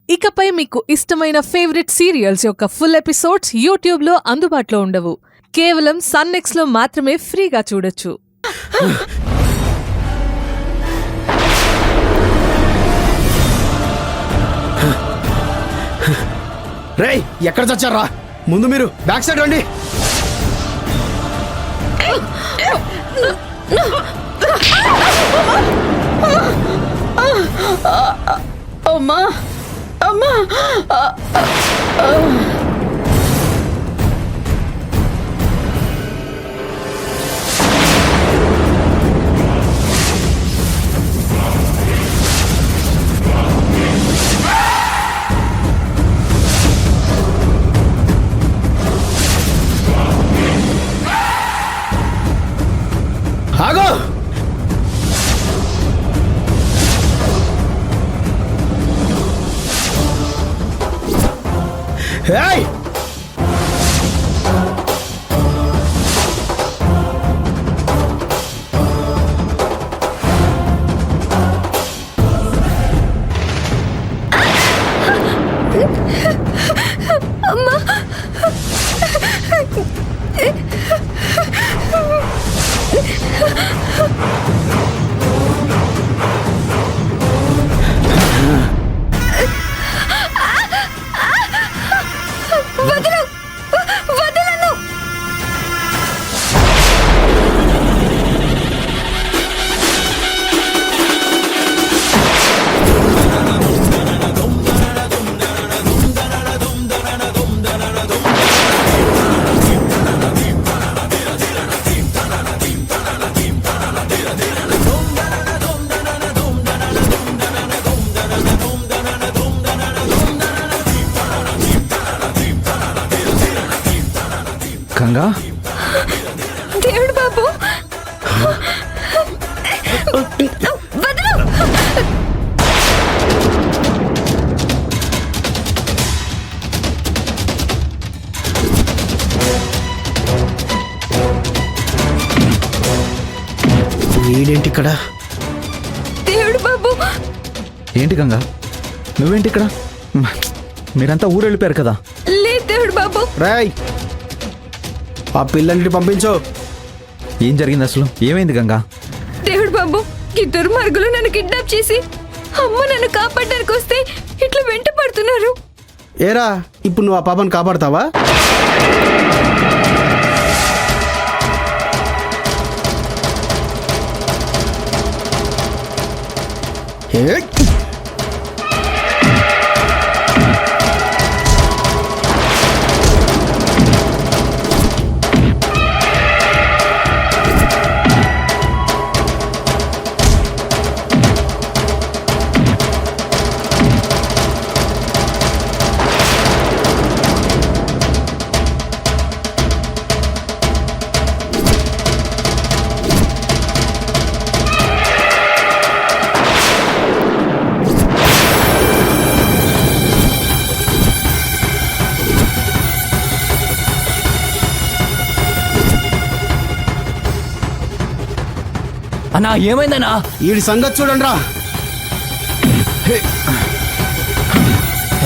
ఇకపై మీకు ఇష్టమైన ఫేవరెట్ సీరియల్స్ యొక్క ఫుల్ ఎపిసోడ్స్ యూట్యూబ్లో అందుబాటులో ఉండవు. కేవలం సన్నెక్స్లో మాత్రమే ఫ్రీగా చూడొచ్చు. రేయ్, ఎక్కడ చచ్చారా? ముందు మీరు బ్యాక్ సైడ్ రండి. అమ్మా అమ్మా ఆగో! ఏయ్! గంగా, దేవుడు బాబు వదలు. వీడేంటి ఇక్కడ? దేవుడు బాబు ఏంటి గంగా, నువ్వేంటి ఇక్కడ? మీరంతా ఊరు వెళ్ళిపోయారు కదా. లేదు దేవుడు బాబు. రేయ్, ఆ పిల్లల్ని పంపించు. ఏం జరిగింది అసలు? ఏమైంది గంగా? దేవుడు బాబు, ఈ దుర్మార్గులు నన్ను కిడ్నాప్ చేసి అమ్మ నన్ను కాపాడడానికి వస్తే ఇట్లా వెంట పడుతున్నారు. ఏరా, ఇప్పుడు నువ్వు ఆ పాపను కాపాడతావా? ఏయ్! అన్నా, ఏమైందన్నా? వీడి సంగతి చూడండి రా.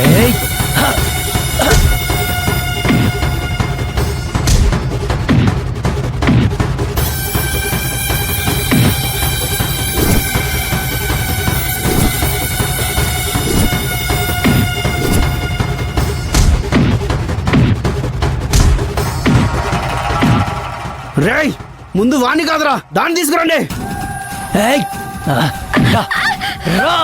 ఏయ్! రేయ్, ముందు వాణ్ణి కాదురా, దాన్ని తీసుకురండి. ఏయ్! రా! రా!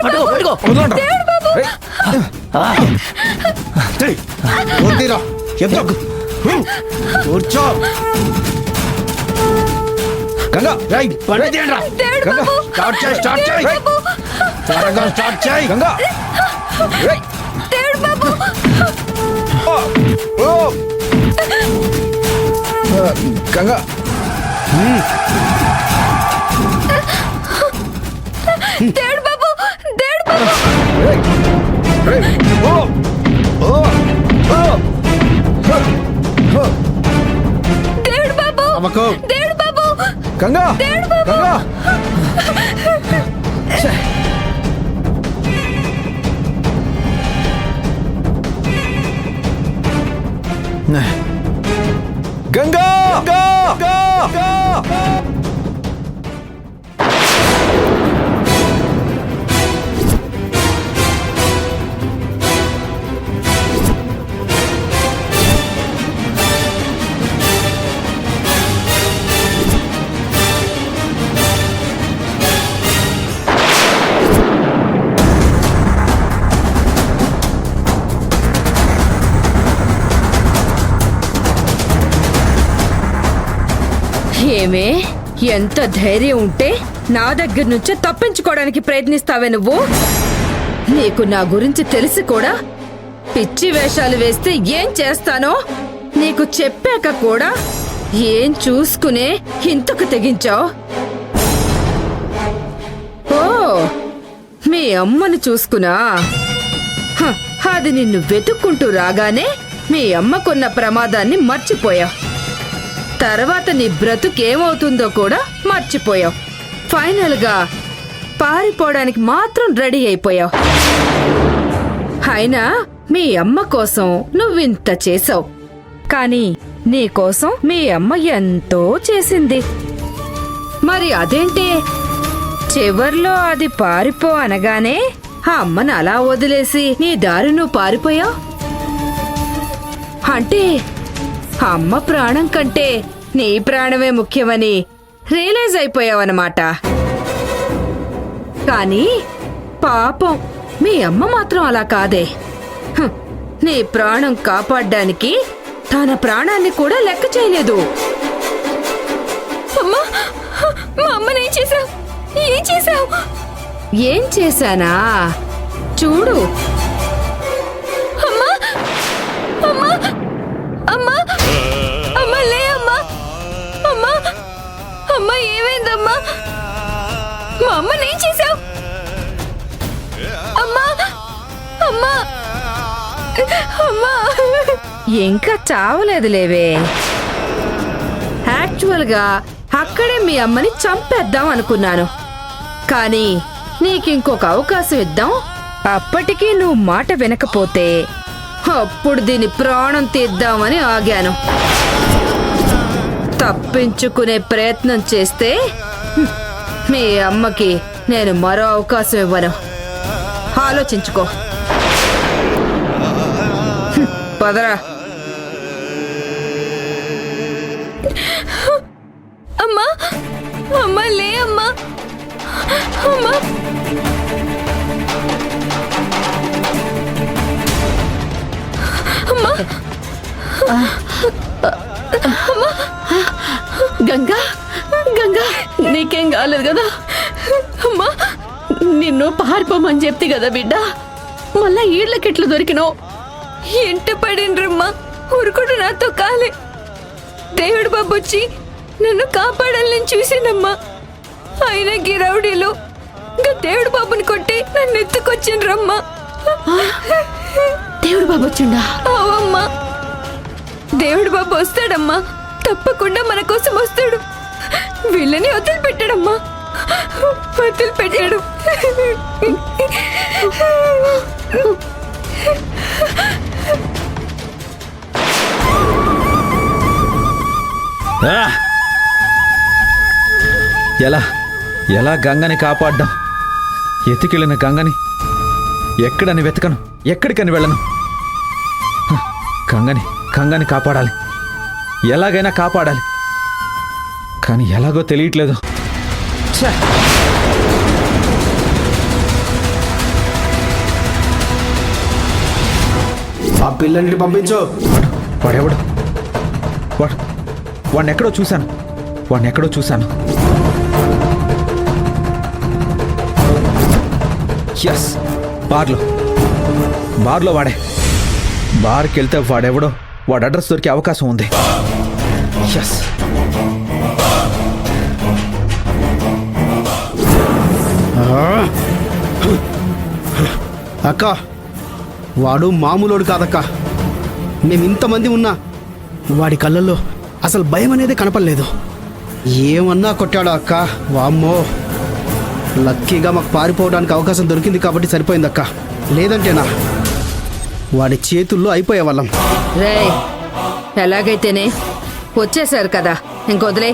పట్టుకో, పట్టుకో. ఏయ్, ఊరికిరా, ఎక్కకు. కూర్చో. గంగా, రేయ్, బండి తీయండి రా. గంగా, స్టార్ట్ చేయి, స్టార్ట్ చేయి. త్వరగా స్టార్ట్ చేయి. గంగా, రేయ్. దేవుడు బాబు ఓ! గంగా, దేవుడు బాబు దేవుడు బాబు రేయ్, రేయ్. ఓ! ఓ! ఓ! దేవుడు బాబు అమ్మకు. దేవుడు బాబు గంగా, దేవుడు బాబు. గంగా. గంగా ఏమే ఎంత ధైర్యం ఉంటే నా దగ్గర నుంచే తప్పించుకోవడానికి ప్రయత్నిస్తావే నువ్వు? నీకు నా గురించి తెలిసి కూడా పిచ్చి వేషాలు వేస్తే ఏం చేస్తానో నీకు చెప్పాక కూడా ఏం చూసుకునే ఇంతకు తెగించావు? ఓ, మీ అమ్మను చూసుకున్నా? హ, అది నిన్ను వెతుక్కుంటూ రాగానే మీ అమ్మకున్న ప్రమాదాన్ని మర్చిపోయావు. తర్వాత నీ బ్రతుకేమవుతుందో కూడా మర్చిపోయావు. ఫైనల్ గా పారిపోవడానికి మాత్రం రెడీ అయిపోయావు. అయినా మీ అమ్మ కోసం నువ్వింత చేసావు, కానీ నీ కోసం మీ అమ్మ ఎంతో చేసింది. మరి అదేంటి చివర్లో అది పారిపో అనగానే ఆ అమ్మను అలా వదిలేసి నీ దారి నువ్వు పారిపోయావు? అంటే అమ్మ ప్రాణం కంటే నీ ప్రాణమే ముఖ్యమని రియలైజ్ అయిపోయావన్నమాట. కానీ పాపం మీ అమ్మ మాత్రం అలా కాదే. హ్, నీ ప్రాణం కాపాడ్డానికి తన ప్రాణాన్ని కూడా లెక్క చేయలేదు. అమ్మా, మా అమ్మని ఏం చేశావు? ఏం చేశావు? ఏం చేశానా చూడు. అమ్మా, అమ్మా, అమ్మా, అమ్మా, లే అమ్మా, అమ్మా, అమ్మా, ఏమైందమ్మా? మా అమ్మని ఏం చేశావు? అమ్మా, అమ్మా, అమ్మా. ఇంకా చావలేదు లేవే. యాక్చువల్గా అక్కడే మీ అమ్మని చంపేద్దాం అనుకున్నాను, కానీ నీకింకొక అవకాశం ఇద్దాం. అప్పటికీ నువ్వు మాట వినకపోతే అప్పుడు దీని ప్రాణం తీద్దామని ఆగాను. తప్పించుకునే ప్రయత్నం చేస్తే మీ అమ్మకి నేను మరో అవకాశం ఇవ్వను. ఆలోచించుకో. పదరా. అమ్మా, అమ్మా, లే అమ్మా, అమ్మా. గంగా, గంగా, నీకేం కాలేదు కదా? అమ్మా, నిన్ను పారిపోమని చెప్తే కదా బిడ్డ, మళ్ళా ఈళ్ళకెట్లు దొరికినావు? ఎంట పడినరమ్మా, ఊరుకుడు నాతో కాలే. దేవుడు బాబు వచ్చి నన్ను కాపాడాలని చూసినమ్మా. అయినా గిరౌడీలు ఇంకా దేవుడు బాబుని కొట్టి నన్ను ఎత్తుకొచ్చిండ్రమ్మా. దేవుడు బాబు వచ్చిండా? అవమ్మా, దేవుడు బాబు వస్తాడమ్మా, తప్పకుండా మన కోసం వస్తాడు. వీళ్ళని వదిలిపెట్టాడమ్మా, వదిలిపెట్టాడు. ఎలా ఎలా గంగని కాపాడ్డాం? ఎత్తికెళ్ళిన గంగని ఎక్కడని వెతకను, ఎక్కడికని వెళ్ళను. గంగని గంగని కాపాడాలి, ఎలాగైనా కాపాడాలి. కానీ ఎలాగో తెలియట్లేదు. ఛే! ఆ పిల్లల్ని పంపించు. వాడెవడు? వాడిని ఎక్కడో చూశాను, వాడిని ఎక్కడో చూశాను. ఎస్, బార్లో వాడే. బార్కి వెళ్తే వాడెవడో వాడు అడ్రస్ దొరికే అవకాశం ఉంది. ఎస్. అక్క, వాడు మామూలోడు కాదక్క. మేము ఇంతమంది ఉన్నా వాడి కళ్ళల్లో అసలు భయం అనేది కనపడలేదు. ఏమన్నా కొట్టాడు అక్క. వామ్మో, లక్కీగా మాకు పారిపోవడానికి అవకాశం దొరికింది కాబట్టి సరిపోయిందక్క. లేదంటేనా వాడి చేతుల్లో అయిపోయేవాళ్ళం. రేయ్, ఎలాగైతేనే వచ్చేసారు కదా ఇంకొదిలే